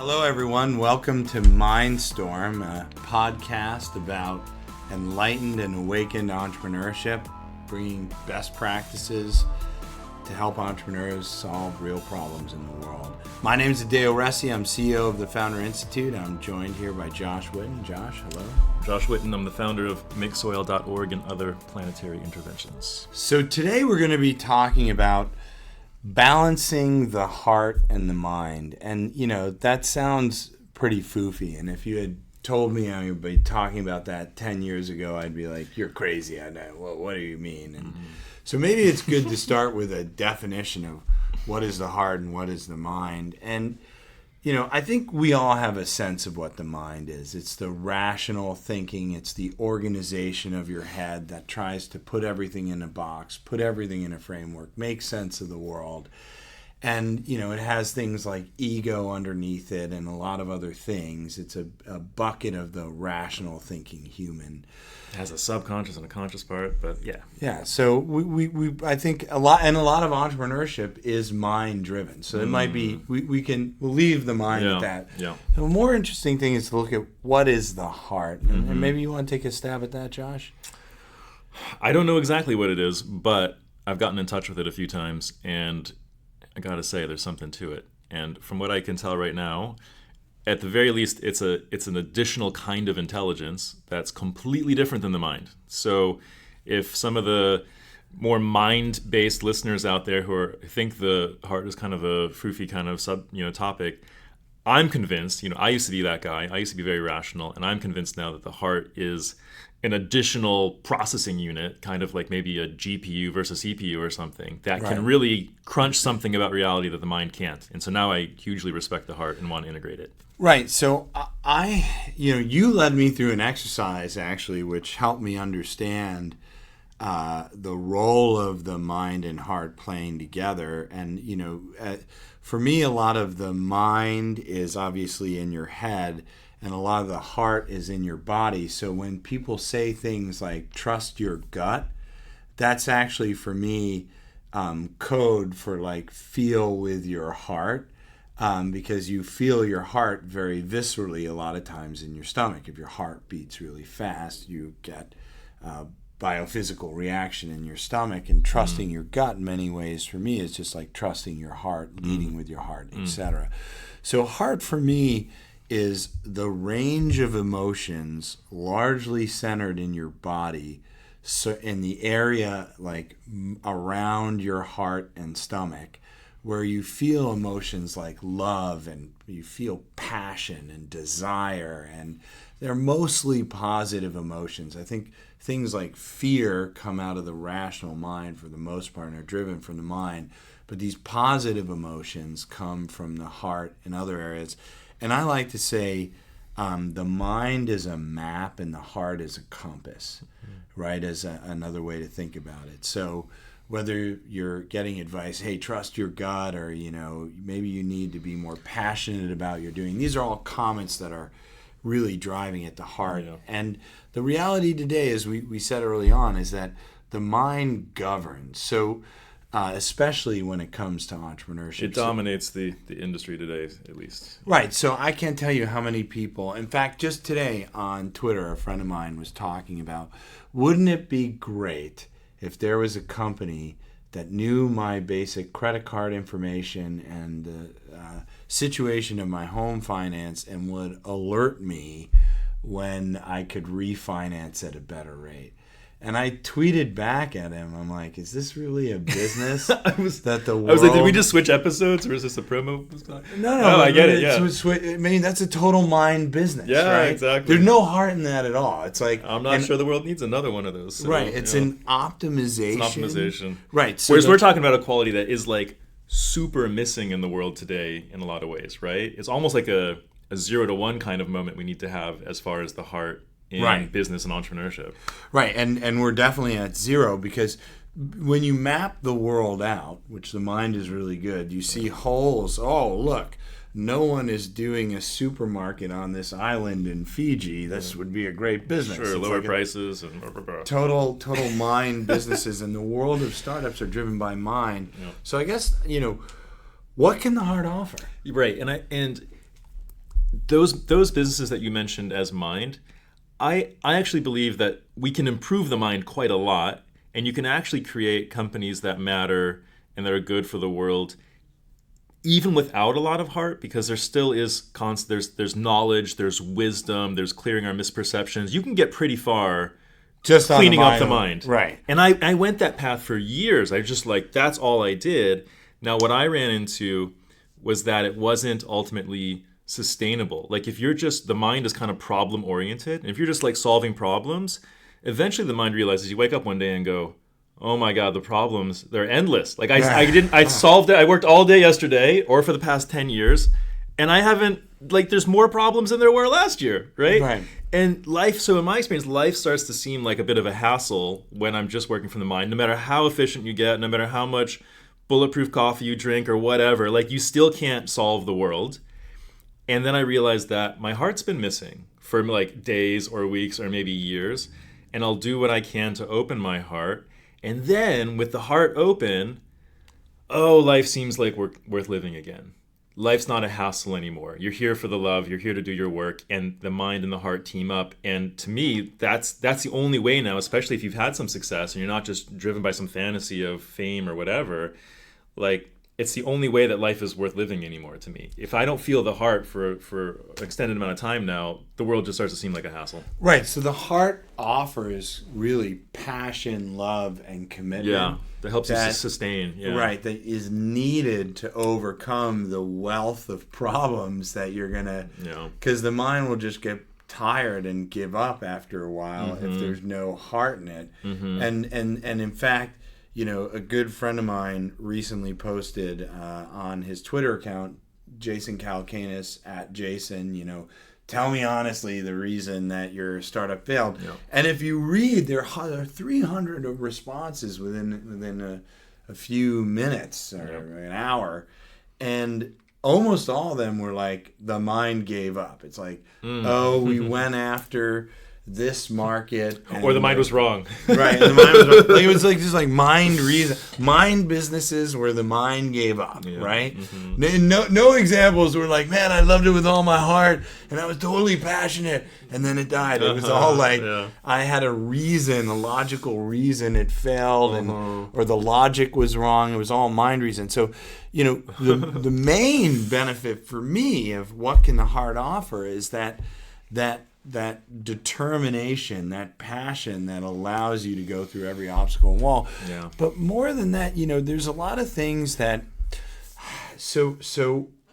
Hello, everyone. Welcome to Mindstorm, a podcast about enlightened and awakened entrepreneurship, bringing best practices to help entrepreneurs solve real problems in the world. My name is Adeo Ressi. I'm CEO of the Founder Institute. I'm joined here by Josh Whiton. Josh, hello. Josh Whiton. I'm the founder of MakeSoil.org and other planetary interventions. So today we're going to be talking about balancing the heart and the mind. And, you know, that sounds pretty foofy. And if you had told me I would be talking about that 10 years ago, I'd be like, you're crazy. I know. Well, what do you mean? And so maybe it's good to start with a definition of what is the heart and what is the mind. And, you know, I think we all have a sense of what the mind is. It's the rational thinking. It's the organization of your head that tries to put everything in a box, put everything in a framework, make sense of the world. And, you know, it has things like ego underneath it and a lot of other things. It's a bucket of the rational thinking human. It has a subconscious and a conscious part, but yeah. Yeah, so we I think a lot of entrepreneurship is mind driven. So it might be we'll leave the mind at that. Yeah. The more interesting thing is to look at what is the heart. And maybe you want to take a stab at that, Josh? I don't know exactly what it is, but I've gotten in touch with it a few times, and I gotta say there's something to it. And from what I can tell right now, at the very least, it's an additional kind of intelligence that's completely different than the mind. So if some of the more mind-based listeners out there who think the heart is kind of a foofy kind of topic, I'm convinced, I used to be that guy. I used to be very rational, and I'm convinced now that the heart is an additional processing unit, kind of like maybe a GPU versus CPU or something, that can really crunch something about reality that the mind can't. And so now I hugely respect the heart and want to integrate it. Right. So you led me through an exercise actually, which helped me understand the role of the mind and heart playing together. And, for me, a lot of the mind is obviously in your head, and a lot of the heart is in your body. So when people say things like trust your gut, that's actually for me code for like feel with your heart, because you feel your heart very viscerally a lot of times in your stomach. If your heart beats really fast, you get biophysical reaction in your stomach. And trusting your gut in many ways for me is just like trusting your heart, leading with your heart, etc. So heart for me is the range of emotions largely centered in your body, so in the area like around your heart and stomach, where you feel emotions like love and you feel passion and desire, and they're mostly positive emotions. I think things like fear come out of the rational mind for the most part and are driven from the mind, but these positive emotions come from the heart and other areas. And I like to say the mind is a map and the heart is a compass, right, as another way to think about it. So whether you're getting advice, hey, trust your gut, or, maybe you need to be more passionate about what you're doing. These are all comments that are really driving at the heart. Yeah. And the reality today, as we said early on, is that the mind governs. So especially when it comes to entrepreneurship. It dominates the industry today, at least. Right. So I can't tell you how many people, in fact, just today on Twitter, a friend of mine was talking about, wouldn't it be great if there was a company that knew my basic credit card information and the situation of my home finance and would alert me when I could refinance at a better rate? And I tweeted back at him. I'm like, is this really a business I was like, did we just switch episodes, or is this a promo? No, I get it, yeah. I mean, that's a total mind business, yeah, right? Exactly. There's no heart in that at all. It's like... I'm not sure the world needs another one of those. So, right, it's an optimization. It's an optimization. Right. So whereas we're talking about a quality that is like super missing in the world today in a lot of ways, right? It's almost like a 0 to 1 kind of moment we need to have as far as the heart in business and entrepreneurship. Right, and we're definitely at 0, because when you map the world out, which the mind is really good, you see holes. Oh, look, no one is doing a supermarket on this island in Fiji. This would be a great business. Sure, it's lower like prices and total mind businesses, and the world of startups are driven by mind. Yeah. So I guess, what can the heart offer? Right, and those businesses that you mentioned as mind, I actually believe that we can improve the mind quite a lot, and you can actually create companies that matter and that are good for the world, even without a lot of heart, because there still is there's knowledge, there's wisdom, there's clearing our misperceptions. You can get pretty far just cleaning up the mind. Right. And I went that path for years. I just that's all I did. Now, what I ran into was that it wasn't ultimately sustainable. Like if you're just, the mind is kind of problem oriented, and if you're just like solving problems, eventually the mind realizes, you wake up one day and go, oh my God, the problems, they're endless. Like I solved it. I worked all day yesterday or for the past 10 years, and I haven't, like there's more problems than there were last year, right? Right. And life, so in my experience, life starts to seem like a bit of a hassle when I'm just working from the mind, no matter how efficient you get, no matter how much bulletproof coffee you drink or whatever, like you still can't solve the world. And then I realized that my heart's been missing for like days or weeks or maybe years. And I'll do what I can to open my heart. And then with the heart open, life seems like worth living again. Life's not a hassle anymore. You're here for the love. You're here to do your work. And the mind and the heart team up. And to me, that's the only way now, especially if you've had some success and you're not just driven by some fantasy of fame or whatever. Like, it's the only way that life is worth living anymore to me. If I don't feel the heart for an extended amount of time now, the world just starts to seem like a hassle. Right. So the heart offers really passion, love, and commitment. Yeah. That helps you sustain. Yeah. Right. That is needed to overcome the wealth of problems that you're going to... Because the mind will just get tired and give up after a while if there's no heart in it. And in fact, you know, a good friend of mine recently posted on his Twitter account, Jason Calacanis @Jason, you know, tell me honestly the reason that your startup failed. Yeah. And if you read, there are 300 of responses within a few minutes or an hour. And almost all of them were like, the mind gave up. It's like, we went after this market, or the mind was wrong. Right, the mind was wrong. Like, it was like just like mind businesses where the mind gave up. Right. No examples were like, man, I loved it with all my heart and I was totally passionate, and then it died. It was all like I had a reason, a logical reason it failed, or the logic was wrong. It was all mind reason. So, you know, the main benefit for me of what can the heart offer is that determination, that passion that allows you to go through every obstacle and wall. Yeah. But more than that, you know, there's a lot of things that, so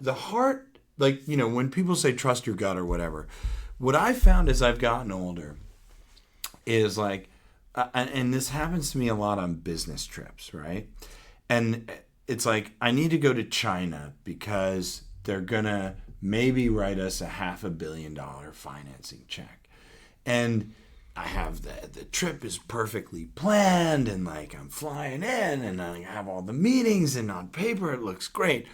the heart, like, you know, when people say trust your gut or whatever, what I found as I've gotten older is like, and this happens to me a lot on business trips, right? And it's like, I need to go to China because they're going to maybe write us a $500 million financing check. And I have the trip is perfectly planned, and like I'm flying in and I have all the meetings, and on paper it looks great,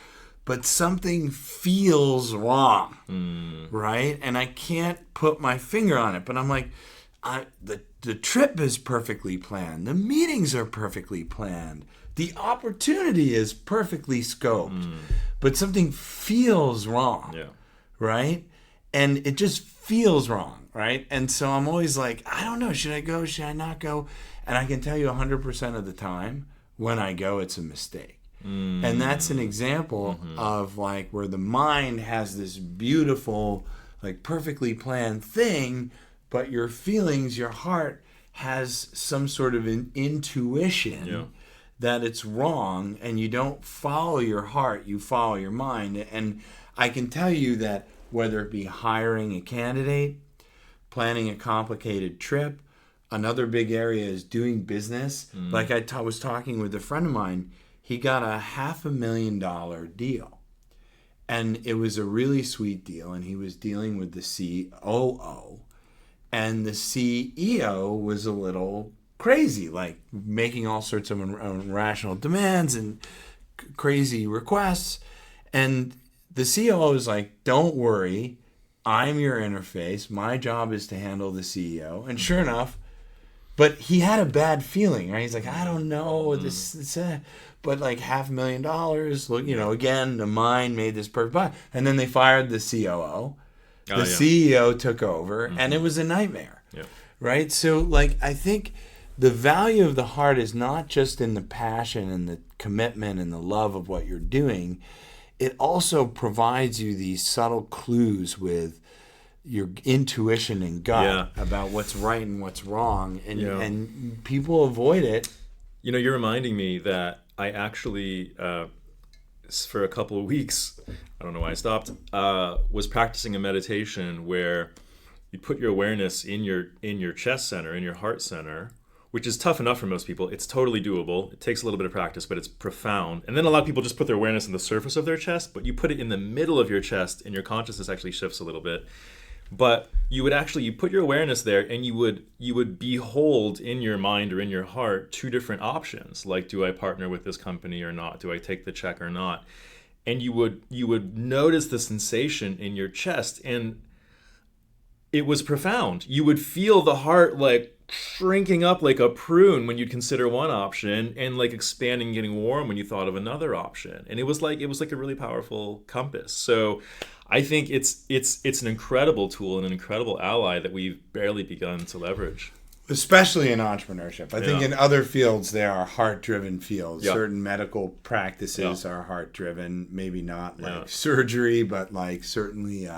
but something feels wrong, right? And I can't put my finger on it, but I'm like, the trip is perfectly planned. The meetings are perfectly planned. The opportunity is perfectly scoped, but something feels wrong, right? And it just feels wrong, right? And so I'm always like, I don't know, should I go, should I not go? And I can tell you 100% of the time, when I go, it's a mistake. And that's an example of like where the mind has this beautiful, like perfectly planned thing, but your feelings, your heart has some sort of an intuition that it's wrong, and you don't follow your heart, you follow your mind. And I can tell you that whether it be hiring a candidate, planning a complicated trip, another big area is doing business. Like I was talking with a friend of mine, he got a $500,000 deal. And it was a really sweet deal, and he was dealing with the COO. And the CEO was a little crazy, like making all sorts of irrational demands and crazy requests. And the CEO was like, don't worry, I'm your interface. My job is to handle the CEO. And sure enough, but he had a bad feeling, right? He's like, I don't know, this but like $500,000, look, you know, again, the mind made this perfect buy. And then they fired the COO. the CEO took over, and it was a nightmare. Yep. Right? So, like, I think the value of the heart is not just in the passion and the commitment and the love of what you're doing. It also provides you these subtle clues with your intuition and gut about what's right and what's wrong, and people avoid it. You know, you're reminding me that I actually, for a couple of weeks, I don't know why I stopped, was practicing a meditation where you put your awareness in your chest center, in your heart center, which is tough enough for most people. It's totally doable. It takes a little bit of practice, but it's profound. And then a lot of people just put their awareness on the surface of their chest, but you put it in the middle of your chest, and your consciousness actually shifts a little bit. But you put your awareness there, and you would behold in your mind or in your heart two different options, like, do I partner with this company or not? Do I take the check or not? And you would notice the sensation in your chest, and it was profound. You would feel the heart like shrinking up like a prune when you'd consider one option, and like expanding, getting warm when you thought of another option. And it was like a really powerful compass. So I think it's an incredible tool and an incredible ally that we've barely begun to leverage. Especially in entrepreneurship. I think in other fields, there are heart-driven fields. Certain medical practices are heart-driven. Maybe not like surgery, but like certainly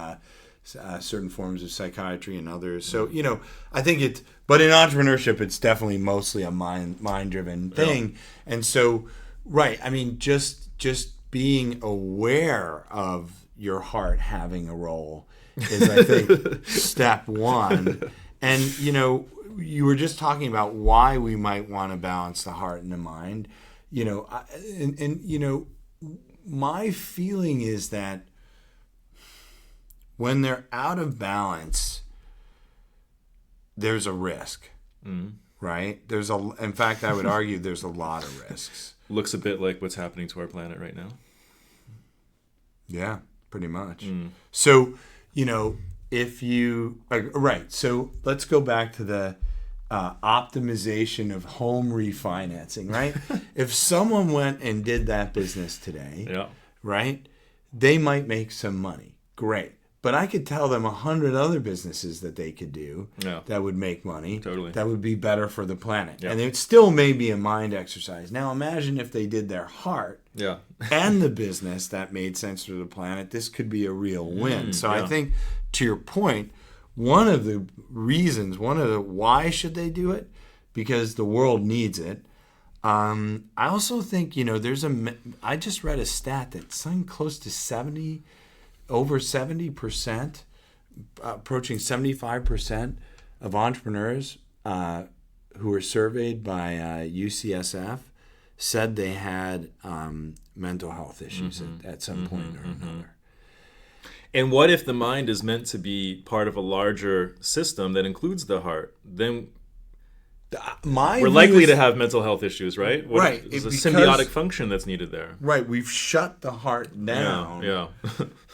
certain forms of psychiatry and others. So, I think but in entrepreneurship, it's definitely mostly a mind-driven thing. Yeah. And so, right, I mean, just being aware of your heart having a role is, I think, step one. And, you were just talking about why we might want to balance the heart and the mind. My feeling is that when they're out of balance, there's a risk, right? In fact, I would argue there's a lot of risks. Looks a bit like what's happening to our planet right now. Yeah, pretty much. So, if you, right, so let's go back to the optimization of home refinancing, right? If someone went and did that business today, right, they might make some money. Great. But I could tell them 100 other businesses that they could do that would make money, that would be better for the planet. And it still may be a mind exercise. Now imagine if they did their heart and the business that made sense for the planet. This could be a real win. So I think, to your point, one of the reasons, why should they do it? Because the world needs it. I also think, I just read a stat that something close to over 70%, approaching 75% of entrepreneurs who were surveyed by UCSF said they had mental health issues at some point or another. And what if the mind is meant to be part of a larger system that includes the heart? Then we're likely to have mental health issues, right? There's a symbiotic function that's needed there. Right. We've shut the heart down. Yeah.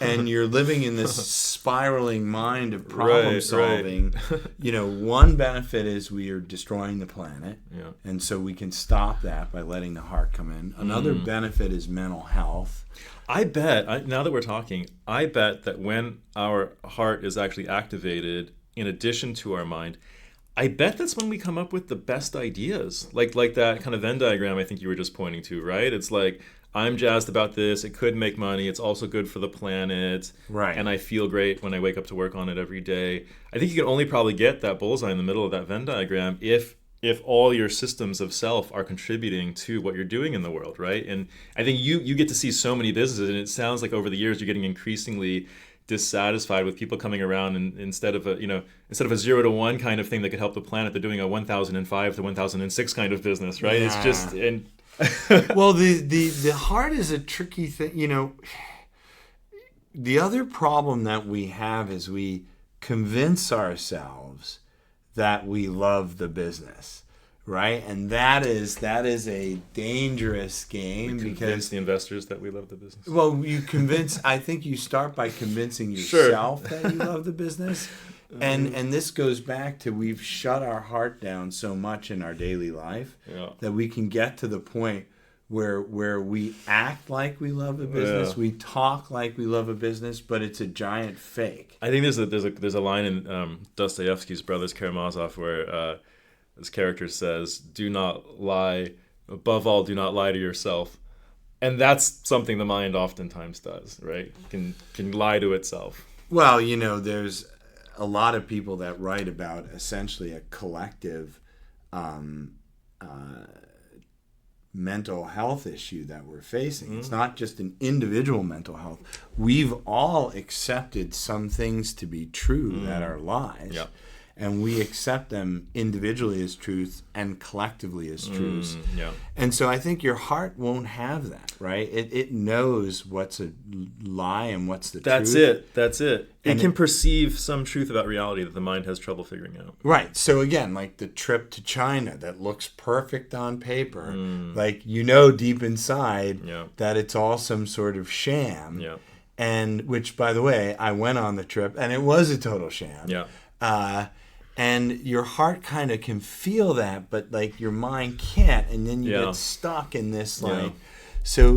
And you're living in this spiraling mind of problem solving. One benefit is we are destroying the planet. Yeah. And so we can stop that by letting the heart come in. Another benefit is mental health. I bet, now that we're talking, I bet that when our heart is actually activated, in addition to our mind, I bet that's when we come up with the best ideas. Like that kind of Venn diagram I think you were just pointing to, right? It's like, I'm jazzed about this. It could make money. It's also good for the planet. Right. And I feel great when I wake up to work on it every day. I think you can only probably get that bullseye in the middle of that Venn diagram if all your systems of self are contributing to what you're doing in the world, right? And I think you get to see so many businesses, and it sounds like over the years you're getting increasingly dissatisfied with people coming around, and instead of a 0 to 1 kind of thing that could help the planet, they're doing a 1005 to 1006 kind of business, right? It's just well, the heart is a tricky thing. The other problem that we have is we convince ourselves that we love the business, right? And that is a dangerous game, we convince the investors that we love the business. Well, I think you start by convincing yourself that you love the business. And this goes back to, we've shut our heart down so much in our daily life that we can get to the point where we act like we love a business, we talk like we love a business, but it's a giant fake. I think there's a line in Dostoevsky's Brothers Karamazov where this character says, "Do not lie. Above all, do not lie to yourself." And that's something the mind oftentimes does, right? Can lie to itself. Well, there's a lot of people that write about essentially a collective mental health issue that we're facing. It's not just an individual mental health. We've all accepted some things to be true that are lies. Yep. And we accept them individually as truths and collectively as truths. Yeah. And so I think your heart won't have that, right? It knows what's a lie and what's the truth. That's it. It can perceive some truth about reality that the mind has trouble figuring out. Right. So again, like the trip to China that looks perfect on paper, like deep inside that it's all some sort of sham. Yeah. And which, by the way, I went on the trip and it was a total sham. Yeah. And your heart kind of can feel that, but like your mind can't, and then you get stuck in this so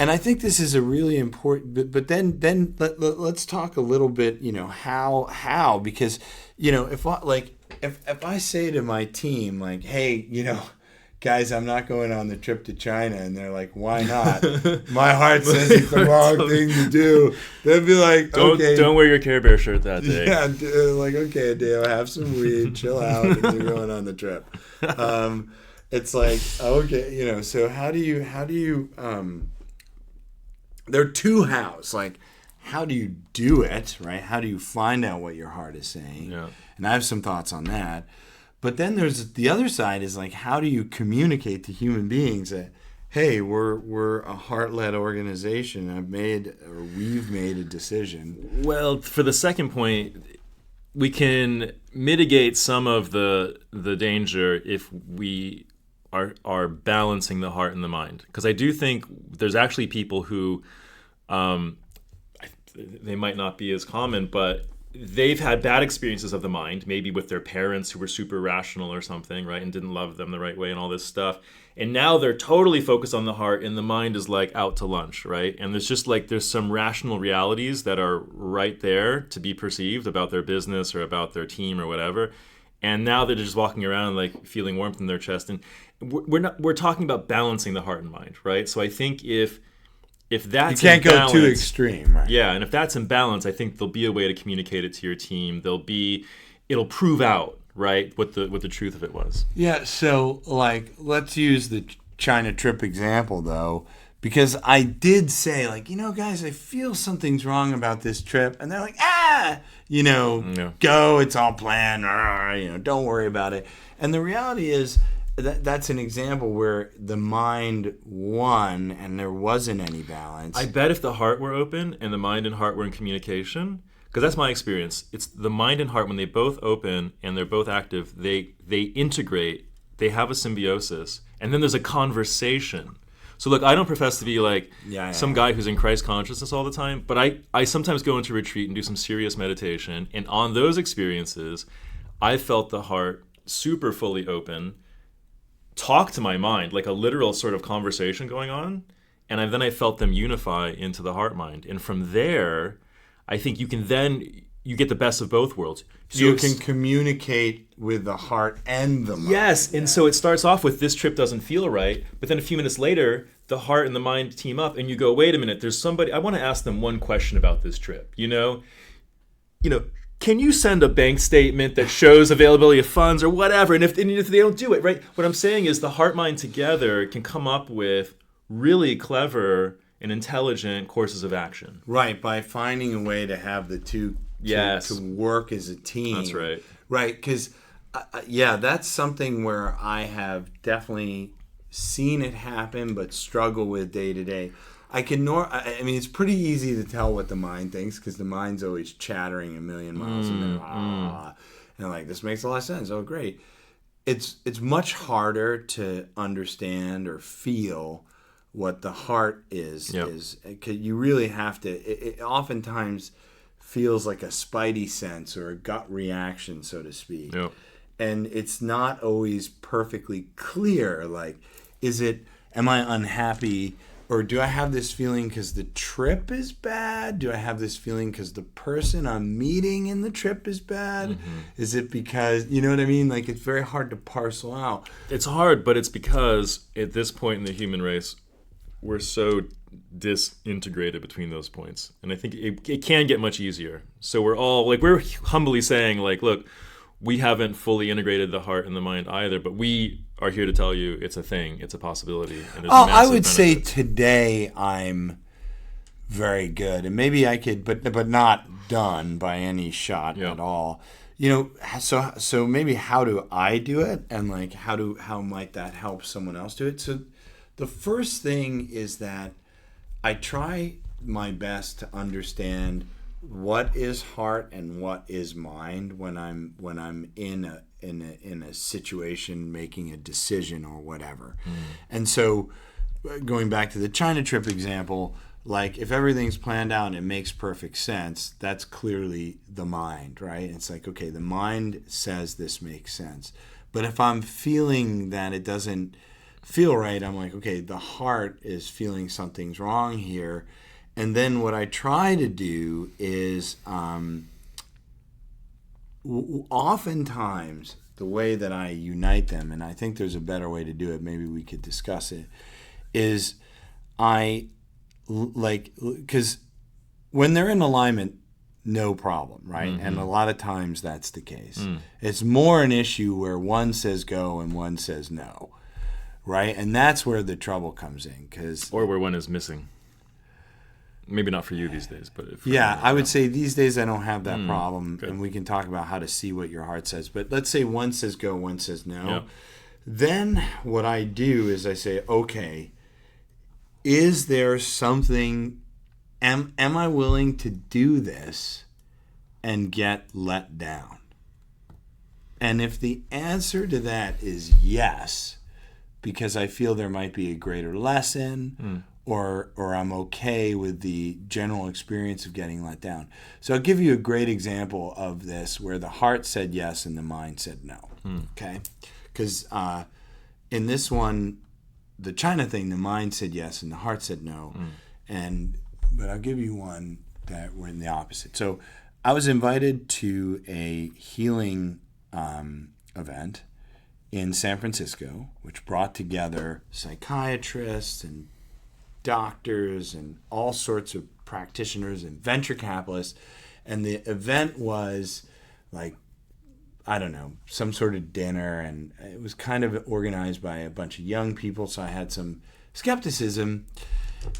and I think this is a really important. But then let's talk a little bit, how because if I say to my team like, hey, guys, I'm not going on the trip to China, and they're like, why not? My heart says it's the wrong thing to do. They'd be like, don't wear your Care Bear shirt that day. Yeah, like, okay, Adeo, have some weed, chill out, and you're going on the trip. It's like, okay, so how do you there are two hows. Like, how do you do it, right? How do you find out what your heart is saying? Yeah. And I have some thoughts on that. But then there's the other side is like, how do you communicate to human beings that, hey, we're a heart-led organization. We've made a decision. Well, for the second point, we can mitigate some of the danger if we are balancing the heart and the mind. Because I do think there's actually people who, they might not be as common, but they've had bad experiences of the mind, maybe with their parents who were super rational or something, right, and didn't love them the right way and all this stuff. And now they're totally focused on the heart, and the mind is like out to lunch, right? And there's some rational realities that are right there to be perceived about their business or about their team or whatever. And now they're just walking around like feeling warmth in their chest. And we're talking about balancing the heart and mind, right? So I think if that's you can't go too extreme, right? Yeah, and if that's in balance, I think there'll be a way to communicate it to your team. It'll prove out, right, what the truth of it was. Yeah, so like let's use the China trip example though, because I did say like, guys, I feel something's wrong about this trip, and they're like, go, it's all planned, don't worry about it. And the reality is that's an example where the mind won and there wasn't any balance. I bet if the heart were open and the mind and heart were in communication, because that's my experience, it's the mind and heart, when they both open and they're both active, they integrate, they have a symbiosis, and then there's a conversation. So look, I don't profess to be like some guy who's in Christ consciousness all the time, but I sometimes go into retreat and do some serious meditation, and on those experiences, I felt the heart super fully open, talk to my mind, like a literal sort of conversation going on, and then I felt them unify into the heart mind. And from there, I think you get the best of both worlds. So you can communicate with the heart and the mind. Yes, and so it starts off with, this trip doesn't feel right, but then a few minutes later, the heart and the mind team up, and you go, wait a minute, there's somebody, I want to ask them one question about this trip, can you send a bank statement that shows availability of funds or whatever? And if they don't do it, right? What I'm saying is the heart-mind together can come up with really clever and intelligent courses of action. Right, by finding a way to have the two to work as a team. That's right. Right, because, that's something where I have definitely seen it happen but struggle with day to day. It's pretty easy to tell what the mind thinks because the mind's always chattering a million miles a minute. And like, this makes a lot of sense. Oh, great. It's much harder to understand or feel what the heart is. Yep. Cause you really have to. It oftentimes feels like a spidey sense or a gut reaction, so to speak. Yep. And it's not always perfectly clear. Like, is it? am I unhappy? Or do I have this feeling because the trip is bad? Do I have this feeling because the person I'm meeting in the trip is bad? Mm-hmm. Is it because, you know what I mean? Like, it's very hard to parcel out. It's hard, but it's because at this point in the human race, we're so disintegrated between those points. And I think it can get much easier. So we're all, like, we're humbly saying, like, look, we haven't fully integrated the heart and the mind either, but we are here to tell you it's a thing, it's a possibility. And I would say today I'm very good, and maybe I could, but not done by any shot at all. You know, so maybe how do I do it, and like how might that help someone else do it? So the first thing is that I try my best to understand what is heart and what is mind when I'm in a situation making a decision or whatever. And so going back to the China trip example, like if everything's planned out and it makes perfect sense, that's clearly the mind, right? It's like, okay, the mind says this makes sense. But if I'm feeling that it doesn't feel right, I'm like, okay, the heart is feeling something's wrong here. And then what I try to do is oftentimes the way that I unite them, and I think there's a better way to do it, maybe we could discuss it, is because when they're in alignment, no problem, right? Mm-hmm. And a lot of times that's the case. It's more an issue where one says go and one says no, right? And that's where the trouble comes in. Or where one is missing. Maybe not for you these days, but I would say these days I don't have that problem, and we can talk about how to see what your heart says. But let's say one says go, one says no. Yeah. Then what I do is I say, okay, is there something? Am I willing to do this and get let down? And if the answer to that is yes, because I feel there might be a greater lesson. Or I'm okay with the general experience of getting let down. So I'll give you a great example of this where the heart said yes and the mind said no. Okay? Because in this one, the China thing, the mind said yes and the heart said no. But I'll give you one that were in the opposite. So I was invited to a healing event in San Francisco, which brought together psychiatrists and doctors and all sorts of practitioners and venture capitalists. And the event was like, I don't know, some sort of dinner, and it was kind of organized by a bunch of young people, so I had some skepticism.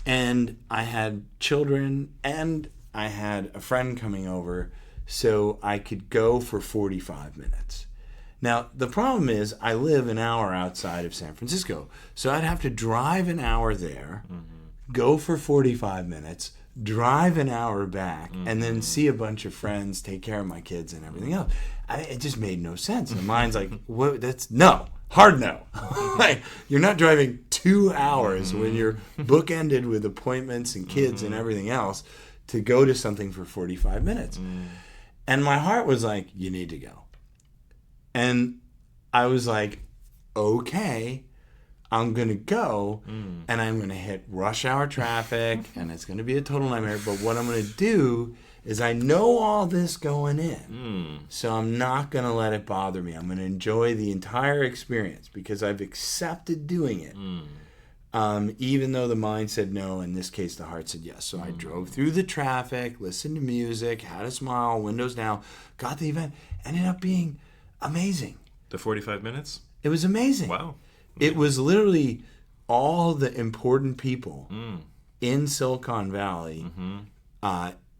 And I had children and I had a friend coming over, so I could go for 45 minutes. Now, the problem is I live an hour outside of San Francisco, so I'd have to drive an hour there, go for 45 minutes, drive an hour back, and then see a bunch of friends, take care of my kids and everything else. It just made no sense. And the mind's like, what? That's no. Hard no. Like, you're not driving 2 hours when you're bookended with appointments and kids and everything else to go to something for 45 minutes. And my heart was like, you need to go. And I was like, okay, I'm going to go, and I'm going to hit rush hour traffic, and it's going to be a total nightmare. But what I'm going to do is I know all this going in, so I'm not going to let it bother me. I'm going to enjoy the entire experience because I've accepted doing it, even though the mind said no. In this case, the heart said yes. So I drove through the traffic, listened to music, had a smile, windows down, got the event, ended up being amazing. The 45 minutes? It was amazing. Wow. It was literally all the important people in Silicon Valley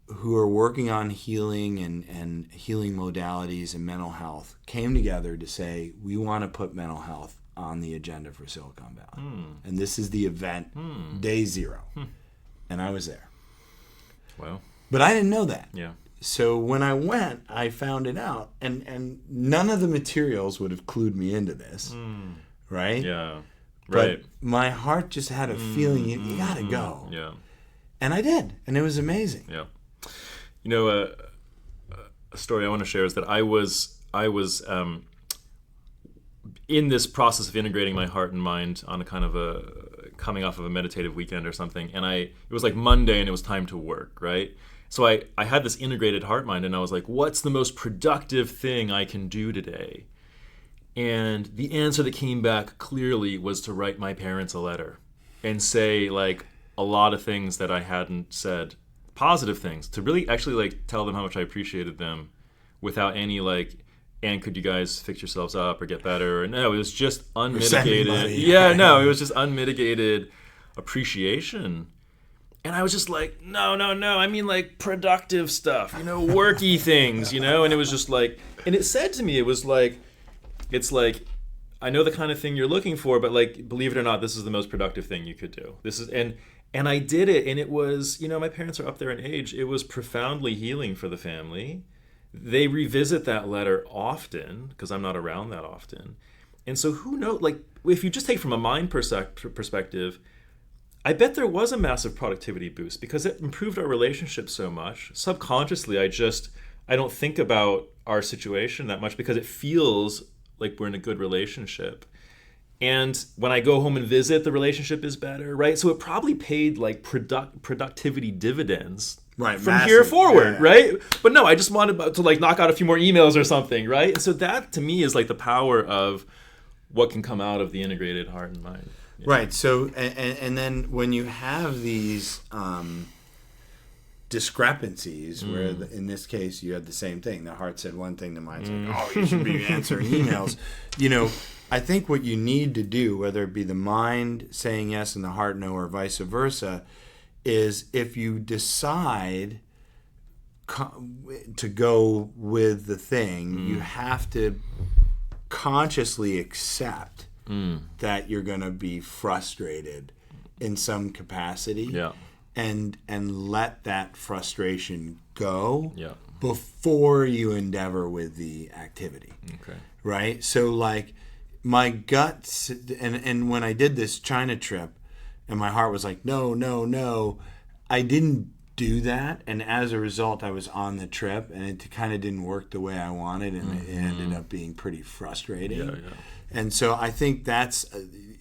who are working on healing and healing modalities and mental health came together to say, we want to put mental health on the agenda for Silicon Valley. And this is the event, day 0. And I was there. Wow. But I didn't know that. Yeah. So when I went, I found it out. And none of the materials would have clued me into this. Right? Yeah. Right. But my heart just had a feeling you got to go. Yeah. And I did. And it was amazing. Yeah. You know, a story I want to share is that I was in this process of integrating my heart and mind on a kind of a coming off of a meditative weekend or something, and it was like Monday and it was time to work, right? So I had this integrated heart mind, and I was like, what's the most productive thing I can do today? And the answer that came back clearly was to write my parents a letter and say like a lot of things that I hadn't said, positive things, to really actually like tell them how much I appreciated them without any like, and could you guys fix yourselves up or get better? Or no, it was just unmitigated. Yeah, no, it was just unmitigated appreciation. And I was just like, no. I mean like productive stuff, worky things, and it was just like, and it said to me, it's like, I know the kind of thing you're looking for, but like, believe it or not, this is the most productive thing you could do. This is, and I did it, and it was, my parents are up there in age. It was profoundly healing for the family. They revisit that letter often because I'm not around that often. And so who knows, like if you just take from a mind perspective, I bet there was a massive productivity boost because it improved our relationship so much. Subconsciously, I don't think about our situation that much because it feels like we're in a good relationship. And when I go home and visit, the relationship is better, right? So it probably paid like productivity dividends. Right, from massive. Here forward, right? But no, I just wanted to like knock out a few more emails or something, right? And so that to me is like the power of what can come out of the integrated heart and mind. Right. So and then when you have these discrepancies, where in this case you had the same thing, the heart said one thing, the mind's like, oh, you should be answering emails. I think what you need to do, whether it be the mind saying yes and the heart no, or vice versa, is if you decide to go with the thing, you have to consciously accept that you're going to be frustrated in some capacity, and let that frustration go before you endeavor with the activity. Okay. Right? So like my gut, and when I did this China trip, and my heart was like, no. I didn't do that. And as a result, I was on the trip, and it kind of didn't work the way I wanted, and it ended up being pretty frustrating. Yeah. And so I think that's,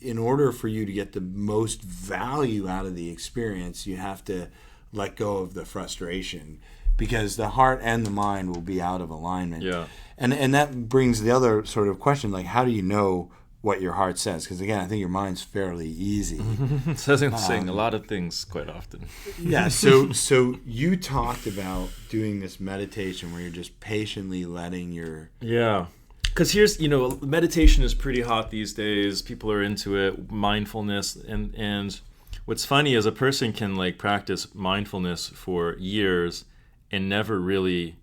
in order for you to get the most value out of the experience, you have to let go of the frustration, because the heart and the mind will be out of alignment. Yeah. And that brings the other sort of question, like, how do you know what your heart says? Because again, I think your mind's fairly easy. It says saying a lot of things quite often. Yeah. So you talked about doing this meditation where you're just patiently letting your Because here's meditation is pretty hot these days. People are into it. Mindfulness, and what's funny is a person can like practice mindfulness for years and never really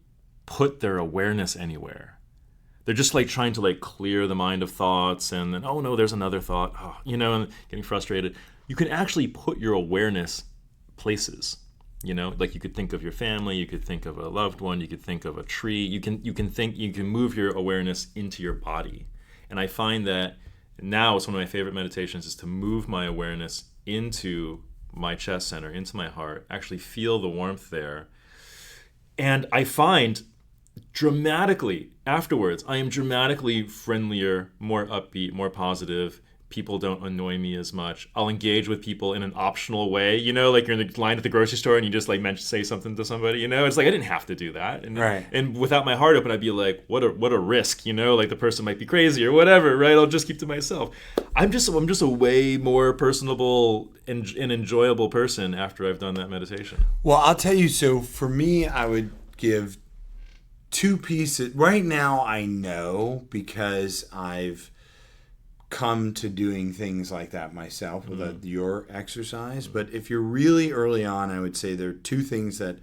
put their awareness anywhere. They're just like trying to like clear the mind of thoughts, and then, oh no, there's another thought, and getting frustrated. You can actually put your awareness places, like you could think of your family, you could think of a loved one, you could think of a tree, you can move your awareness into your body. And I find that now it's one of my favorite meditations is to move my awareness into my chest center, into my heart, actually feel the warmth there. And I find dramatically afterwards, I am dramatically friendlier, more upbeat, more positive. People don't annoy me as much. I'll engage with people in an optional way, like you're in the line at the grocery store and you just like say something to somebody, it's like I didn't have to do that. And, right. And without my heart open, I'd be like, what a risk, like the person might be crazy or whatever, right? I'll just keep to myself. I'm just a way more personable and enjoyable person after I've done that meditation. Well, I'll tell you, so for me, I would give two pieces. Right now, I know because I've come to doing things like that myself with your exercise. But if you're really early on, I would say there are two things that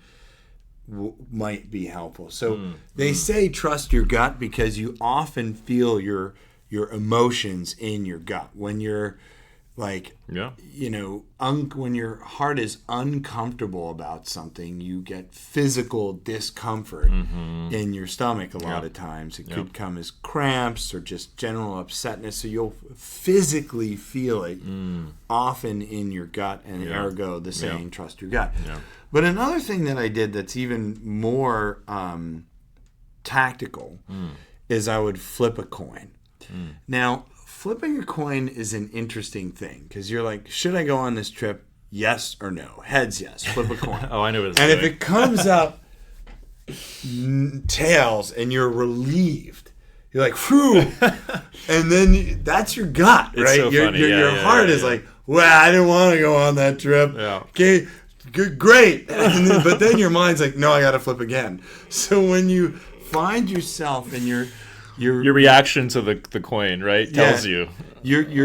might be helpful. So they say trust your gut because you often feel your emotions in your gut. When you're like, when your heart is uncomfortable about something, you get physical discomfort in your stomach a lot of times. It could come as cramps or just general upsetness. So you'll physically feel it often in your gut, and ergo the saying, trust your gut. Yeah. But another thing that I did that's even more tactical is I would flip a coin. Now, flipping a coin is an interesting thing because you're like, should I go on this trip? Yes or no? Heads, yes. Flip a coin. Oh, I know what it's And doing. if it comes up tails and you're relieved, you're like, phew. And then that's your gut, right? so funny. Your heart is like, well, I didn't want to go on that trip. Yeah. Okay, good, great. But then your mind's like, no, I got to flip again. So when you find yourself in your reaction to the coin, right, tells you. Your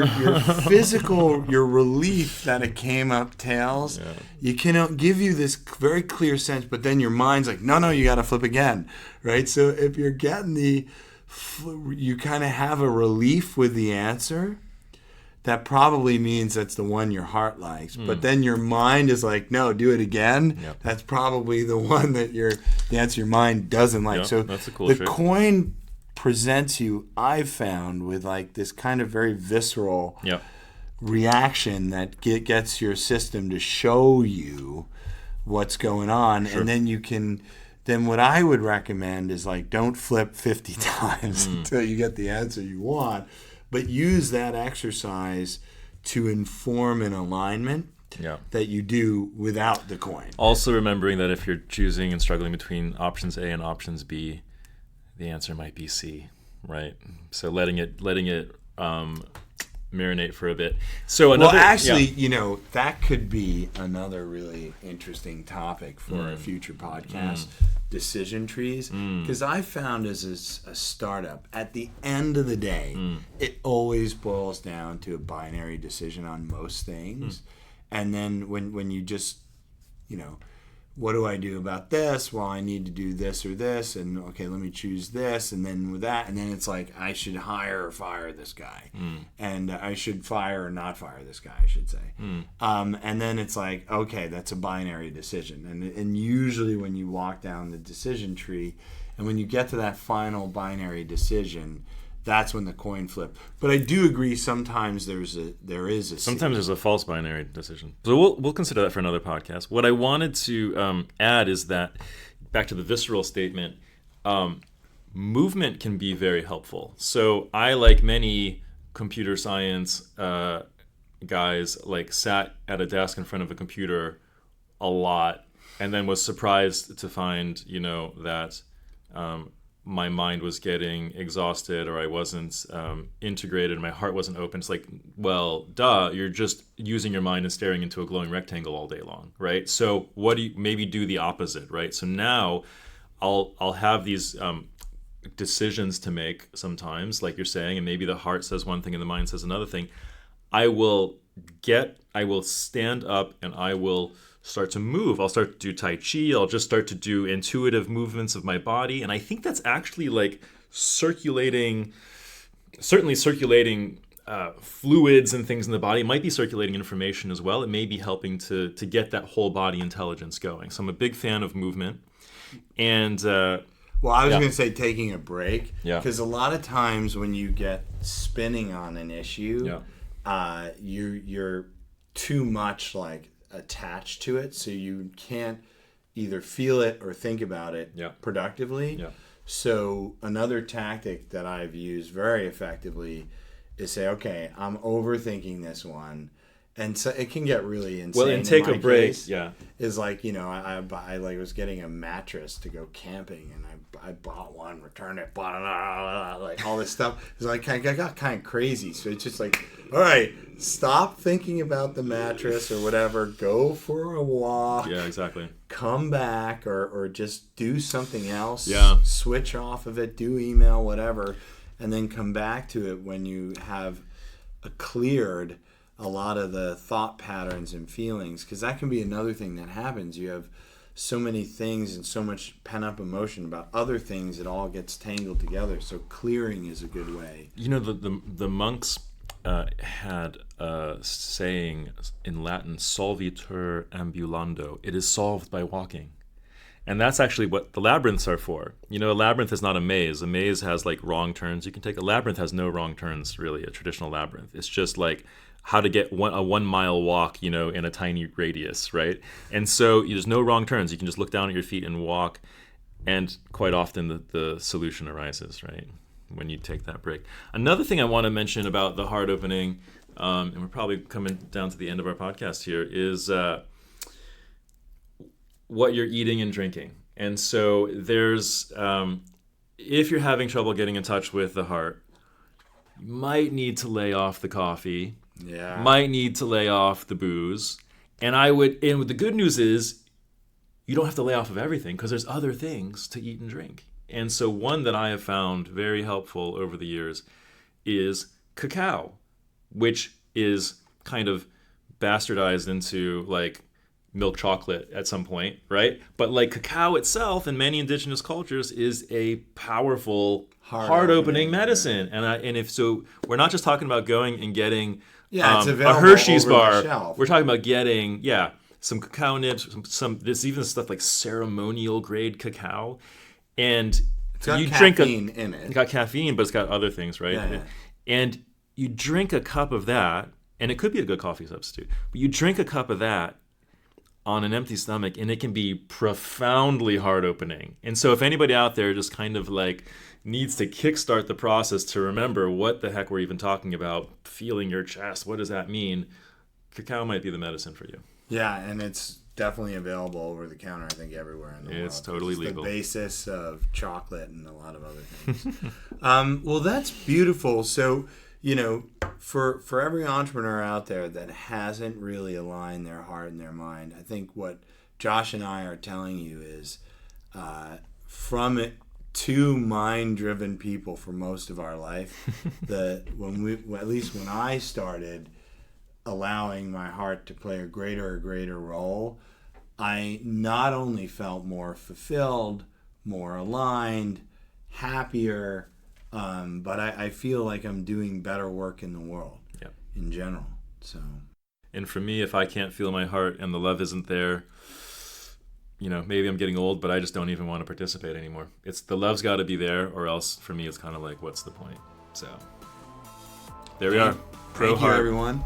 physical, your relief that it came up tails, you can give you this very clear sense, but then your mind's like, no, you got to flip again, right? So if you're getting you kind of have a relief with the answer, that probably means that's the one your heart likes. But then your mind is like, no, do it again. Yep. That's probably the one that the answer your mind doesn't like. Yep, so that's a cool the trick. coin presents you, I've found, with like this kind of very visceral reaction that gets your system to show you what's going on. Sure. And then then what I would recommend is like, don't flip 50 times until you get the answer you want, but use that exercise to inform an alignment that you do without the coin. Also remembering that if you're choosing and struggling between options A and options B, the answer might be C, right? So letting it marinate for a bit. So another, that could be another really interesting topic for a future podcast, decision trees. Because I found as a startup, at the end of the day, it always boils down to a binary decision on most things. And then when you just, what do I do about this? Well, I need to do this or this, and okay, let me choose this, and then with that, and then it's like I should hire or fire this guy, and I should fire or not fire this guy, I should say. And then it's like, okay, that's a binary decision, and usually when you walk down the decision tree, and when you get to that final binary decision, that's when the coin flip. But I do agree. Sometimes there is a sometimes there's a false binary decision. So we'll consider that for another podcast. What I wanted to add is that back to the visceral statement, movement can be very helpful. So I, like many computer science guys, like sat at a desk in front of a computer a lot, and then was surprised to find that. My mind was getting exhausted, or I wasn't integrated, my heart wasn't open. It's like, well, duh, you're just using your mind and staring into a glowing rectangle all day long, right? So maybe do the opposite, right? So now I'll have these decisions to make sometimes, like you're saying, and maybe the heart says one thing and the mind says another thing. I will stand up and I will start to move. I'll start to do Tai Chi. I'll just start to do intuitive movements of my body. And I think that's actually like circulating fluids and things in the body. It might be circulating information as well. It may be helping to get that whole body intelligence going. So I'm a big fan of movement. And I was going to say taking a break. Yeah. Because a lot of times when you get spinning on an issue, you're too much like attached to it, so you can't either feel it or think about it productively. So another tactic that I've used very effectively is say, okay, I'm overthinking this one, and so it can get really insane. Well, and take a break. Is like, I was getting a mattress to go camping, and I bought one, returned it, bought it, like all this stuff. It's like I got kind of crazy. So it's just like, all right, stop thinking about the mattress or whatever. Go for a walk. Yeah, exactly. Come back or just do something else. Yeah. Switch off of it. Do email, whatever, and then come back to it when you have cleared a lot of the thought patterns and feelings, because that can be another thing that happens. You have so many things and so much pent-up emotion about other things, it all gets tangled together. So clearing is a good way. The monks had a saying in Latin, solvitur ambulando. It is solved by walking. And that's actually what the labyrinths are for. A labyrinth is not a maze. A maze has like wrong turns you can take. A labyrinth has no wrong turns, really, a traditional labyrinth. It's just like how to get a 1 mile walk, in a tiny radius, right? And so there's no wrong turns. You can just look down at your feet and walk, and quite often the solution arises, right? when you take that break. Another thing I want to mention about the heart opening, and we're probably coming down to the end of our podcast here, is what you're eating and drinking. And so there's, if you're having trouble getting in touch with the heart, you might need to lay off the coffee. Yeah. Might need to lay off the booze. And the good news is you don't have to lay off of everything because there's other things to eat and drink. And so one that I have found very helpful over the years is cacao, which is kind of bastardized into like milk chocolate at some point, right? But like cacao itself in many indigenous cultures is a powerful heart-opening medicine. And if so, we're not just talking about going and getting it's a available Hershey's over the bar. shelf. We're talking about getting some cacao nibs, some there's even stuff like ceremonial grade cacao, and It's got you caffeine in it. It's got caffeine, but it's got other things, right? Yeah. And you drink a cup of that, and it could be a good coffee substitute, but you drink a cup of that on an empty stomach, and it can be profoundly heart-opening. And so if anybody out there just kind of like needs to kickstart the process to remember what the heck we're even talking about, feeling your chest, what does that mean? Cacao might be the medicine for you. Yeah, and it's definitely available over the counter, I think, everywhere in the world. It's totally legal. The basis of chocolate and a lot of other things. Well, that's beautiful. So, for every entrepreneur out there that hasn't really aligned their heart and their mind, I think what Josh and I are telling you is from it, two mind-driven people for most of our life, at least when I started allowing my heart to play a greater role, I not only felt more fulfilled, more aligned, happier, but I feel like I'm doing better work in the world in general. So, and for me, if I can't feel my heart and the love isn't there, maybe I'm getting old, but I just don't even want to participate anymore. It's the love's got to be there, or else for me, it's kind of like, what's the point? So, there we are. Thank you, everyone.